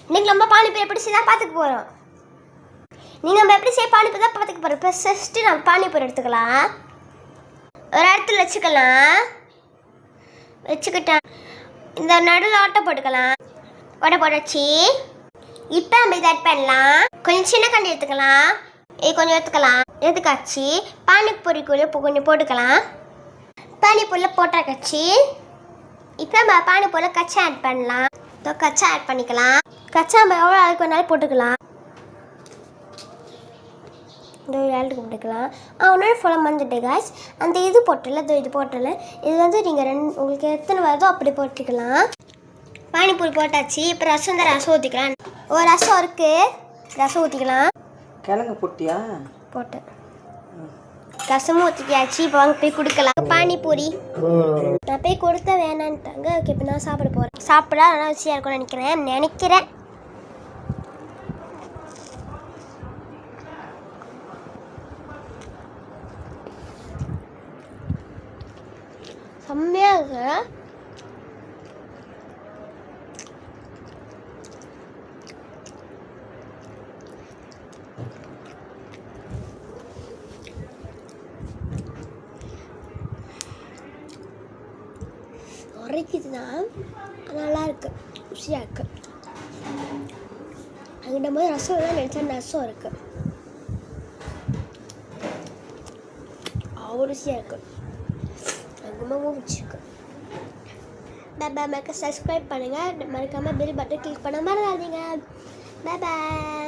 இன்னைக்கு நம்ம பானிபூரி எப்படி செய்ய பார்த்துக்க போகிறோம். நீங்கள் நம்ம எப்படி செய்ய பானிபூரி தான் பார்த்துக்க போகிறோம். இப்போ ஃபஸ்ட்டு நம்ம பானிபூரி எடுத்துக்கலாம். ஒரு இடத்துல வச்சுக்கிட்டேன். இந்த நடுவில் ஆட்டை போட்டுக்கலாம். ஓட்டை போட்டாச்சு. இப்போ நம்ம இதை ஆட் பண்ணலாம். கொஞ்சம் சின்ன கண்டி எடுத்துக்கலாம். இது கொஞ்சம் எடுத்துக்காச்சு. பானிபூரிக்குள்ளே கொஞ்சம் போட்டுக்கலாம். பானிபூரியில் போட்டாக்காச்சு. இப்போ நம்ம பானிபூரியில் கச்சா ஆட் பண்ணலாம். கச்சா ஆட் பண்ணிக்கலாம். கச்சா நம்ம எவ்வளோ அதுக்கு வேணாலும் போட்டுக்கலாம். இந்த ஒரு ஆளுக்கு போட்டுக்கலாம். ஒன்றே ஃபுல்லாக மறந்துட்டு காய்ஸ், அந்த இது போட்டல இது போட்டல, இது வந்து நீங்கள் உங்களுக்கு எத்தனை வருதோ அப்படி போட்டுக்கலாம். பானிபூரி போட்டாச்சு. இப்போ ரசம் ஊற்றிக்கலாம். ஒரு ரசம் இருக்குது, ரசம் ஊற்றிக்கலாம். கிழங்கு போட்டியா? போட்டேன். ரசமும் ஊற்றிக்காச்சு. இப்போ வாங்க போய் கொடுக்கலாம் பானிபூரி. நான் போய் கொடுத்தா வேணான்ட்டாங்க. ஓகே, இப்போ நான் சாப்பிட போகிறேன். சாப்பிட நல்லா ருசியாக இருக்கும்னு நினைக்கிறேன். செம்மையாக இருக்கு. உரைக்குதுதான், நல்லா இருக்கு, ருசியாக இருக்கு. அங்கிட்ட போது ரசம் தான் நினச்சா ரசம் இருக்கு. அவ்வளோ ருசியாக இருக்கு. ரொம்ப பிடிச்சிருக்கு. மறக்காம சப்ஸ்கிரைப் பண்ணுங்கள். மறக்காமல் பெல் பட்டன் கிளிக் பண்ண மறந்துடாதீங்க. பாய்.